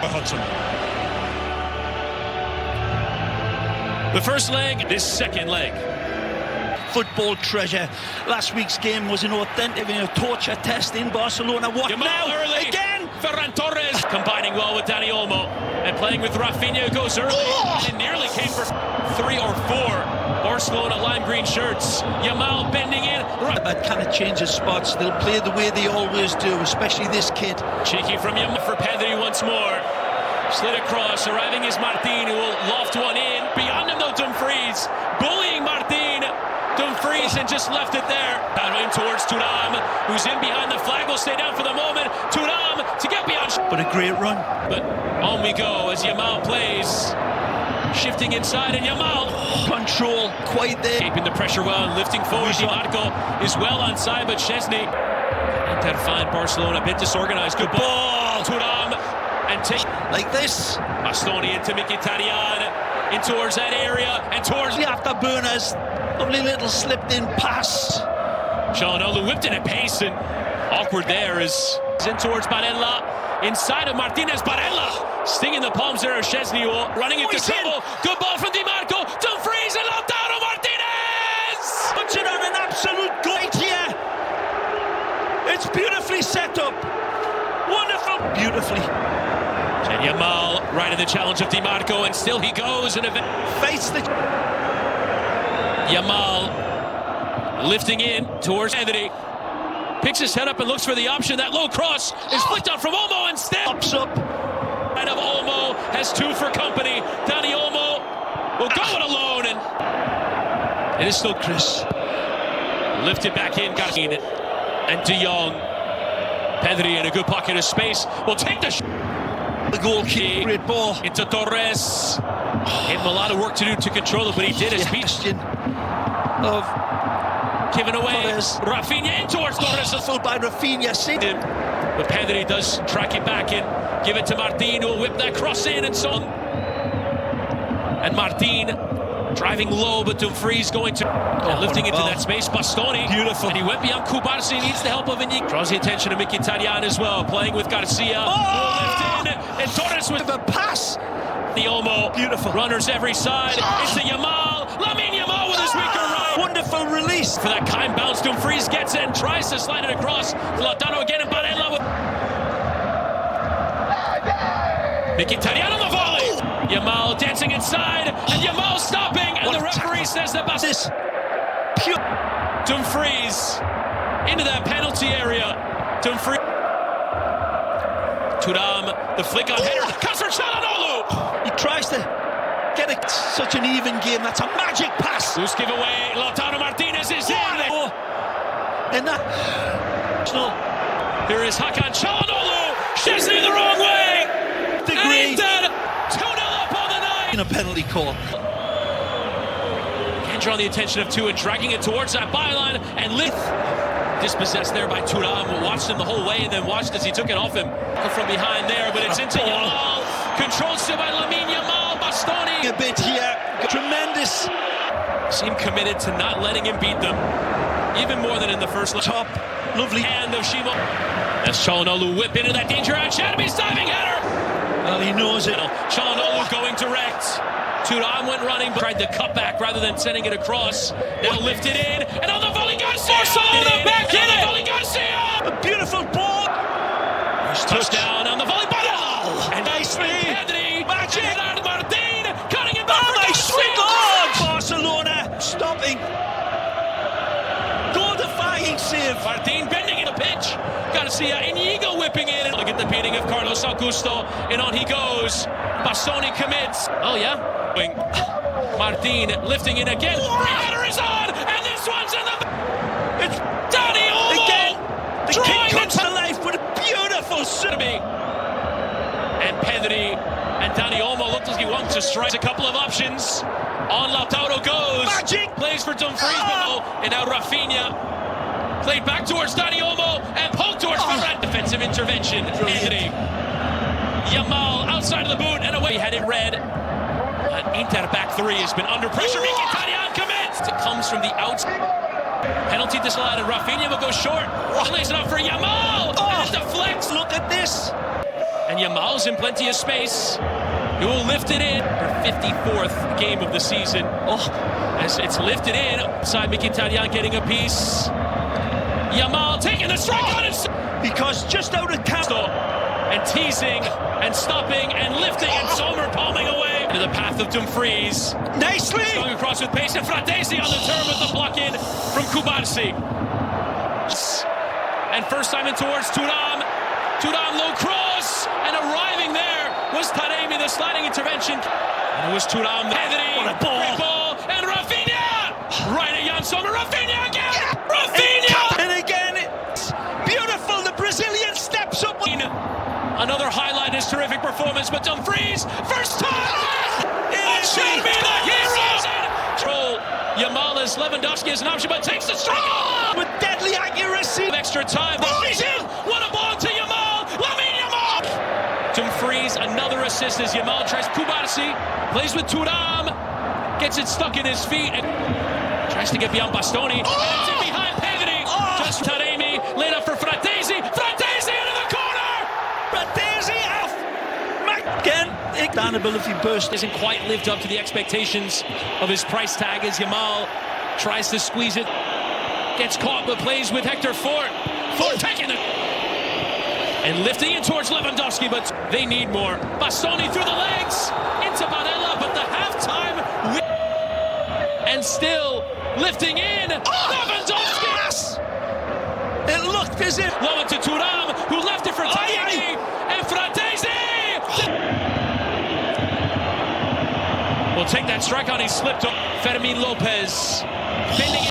Hudson. The first leg, this second leg. Football treasure. Last week's game was an authentic torture test in Barcelona. What Jamal now? Early. Again? Ferran Torres combining well with Dani Olmo and playing with Rafinha, who goes early. And it nearly came for 3 or 4 Barcelona lime green shirts. Yamal bending in. That kind of changes spots. They'll play the way they always do, especially this kid. Cheeky from Yamal for Pedri once more. Slid across, arriving is Martin, who will loft one in. Beyond him though, Dumfries bullying Martin. Dumfries and just left it there. Down in towards Thuram, who's in behind the flag. Will stay down for the moment. Thuram to get beyond. But a great run. But on we go as Yamal plays. Shifting inside and Yamal. Control quite there. Keeping the pressure well and lifting forward. Di Marco is well onside, but Szczesny. Inter find Barcelona a bit disorganized. Good ball. Thuram and take like this. Bastoni into Mkhitaryan. In towards that area and towards the afterburners. Lovely little slipped in pass. Çalhanoğlu whipped it at pace and awkward there is in towards Barella. Inside of Martinez. Barella stinging the palms there of Szczesny, running into trouble. Good ball from Di Marco. Dumfries and Lautaro Martinez. Puts it on an absolute great here. It's beautifully set up. Wonderful. Beautifully. And Yamal right in the challenge of Di Marco, and still he goes and face the Yamal lifting in towards Anthony. Picks his head up and looks for the option. That low cross is flicked on from Olmo and steps up. And of Olmo has 2 for company. Dani Olmo will go it alone, and it is still Chris. Lifted back in, got it. And De Jong. Pedri in a good pocket of space will take the the goal kick. Great ball into Torres. Gave him a lot of work to do to control it, but he did his piece. Of given away. Torres. Rafinha in towards Torres. Full by Rafinha. But Pedri does track it back in. Give it to Martin, who will whip that cross in and so on. And Martin driving low, but Dumfries going to lifting into that space. Bastoni. Beautiful. And he went beyond Kubarsi. Needs the help of Inigo. Draws the attention of Mkhitaryan as well. Playing with Garcia. Lift in. And Torres with a pass. The Olmo. Beautiful. Runners every side. It's the Yamal. Lamine Yamal with his weaker right. Wonderful release. For that kind bounce, Dumfries gets in, tries to slide it across. Lautaro again and Barella with Mkhitaryan on the volley. Yamal dancing inside, and Yamal stopping, and the referee says that this pure Dumfries into that penalty area. Dumfries. Thuram, the flick on header. Comes for Çalhanoğlu. He tries to get it. Such an even game. That's a magic pass. Loose giveaway. Lautaro Martinez is in. And that. Here is Hakan Çalhanoğlu. Szczesny the wrong way. Degree. 2-0 up on the night. In a penalty call. Can't draw the attention of Tua, dragging it towards that byline and lift. Dispossessed there by Thuram, who watched him the whole way and then watched as he took it off him from behind there, but it's into Yamal. Controlled still by Lamine Yamal. Bastoni. A bit here. Tremendous. Seemed committed to not letting him beat them, even more than in the first leg. Top. Lovely. Hand of Shimo. As Çalhanoğlu whip into that danger out. Shadowby's diving header. Well, he knows it. Çalhanoğlu going direct. Thuram went running, but tried the cutback rather than sending it across. Now lifted in, and on the volley, Garcia! Barcelona back in it! Volley, Garcia! A beautiful ball! Touchdown on the volley, Barella! And nicely! Pedri! Magic! And Martin! Cutting it back for my Garcia! sweet Lord! Barcelona stopping. Goal-defying save. Martin bending in the pitch. Garcia, Inigo whipping in. And look at the beating of Carlos Augusto. And on he goes. Bastoni commits. Oh, yeah? Martin lifting it again. Header is on, and this one's in the. It's Dani Olmo again. The kick comes to life with a beautiful save. And Pedri and Dani Olmo looked like he wants to strike. A couple of options. On Lautaro goes. Magic. Plays for Dumfries, and now Rafinha played back towards Dani Olmo and poked towards Ferran. Defensive intervention. Anthony. Yamal outside of the boot and away. He had it red. Inter back 3 has been under pressure. Mkhitaryan commits. It comes from the outside. Penalty disallowed, and Rafinha will go short. Lays it up for Yamal. And it deflects. Look at this. And Yamal's in plenty of space. He will lift it in. Her 54th game of the season. As it's lifted in. Side Mkhitaryan getting a piece. Yamal taking the strike on it. Because just out of counter. And teasing and stopping and lifting and Sommer palming away. To the path of Dumfries. Nicely. Strung across with pace and Fratesi on the turn with the block in from Kubarsi. And first time in towards Thuram. Thuram low cross. And arriving there was Taremi, the sliding intervention. And it was Thuram. What a ball. Great ball. And Rafinha. Right at Jan Sommer. Rafinha again. Yeah. Rafinha. And again, it's beautiful. The Brazilian steps up. Another highlight, his terrific performance, but Dumfries, first time! It should be the hero! Troll, Yamal as Lewandowski is an option, but takes the strike! With deadly accuracy! Extra time, what a ball to Yamal! Lamine Yamal! Dumfries, another assist as Yamal tries Kubarsi, plays with Thuram, gets it stuck in his feet, and tries to get beyond Bastoni, and it's in behind Pedri, just Taremi, laid up for Fratesi, Fratesi into the corner! Fratesi off! Again, understandable if he burst. Hasn't quite lived up to the expectations of his price tag as Yamal tries to squeeze it, gets caught but plays with Hector Fort. Fort taking it and lifting it towards Lewandowski, but they need more. Bastoni through the legs into Barella, but the halftime and still lifting in. Lewandowski! Yes! It looked as if low into Thuram, who left it for Taremi and Fratesi. Will take that strike on. He slipped on Fermin Lopez, bending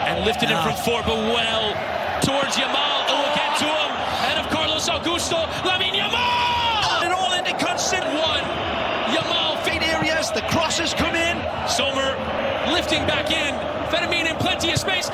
and lifted it from Fort, but well towards Yamal. It will get to him. Ahead of Carlos Augusto. Lamine Yamal! it all into constant One. Yamal feet areas. The crosses come in. Sommer lifting back in. Fermin in plenty of space.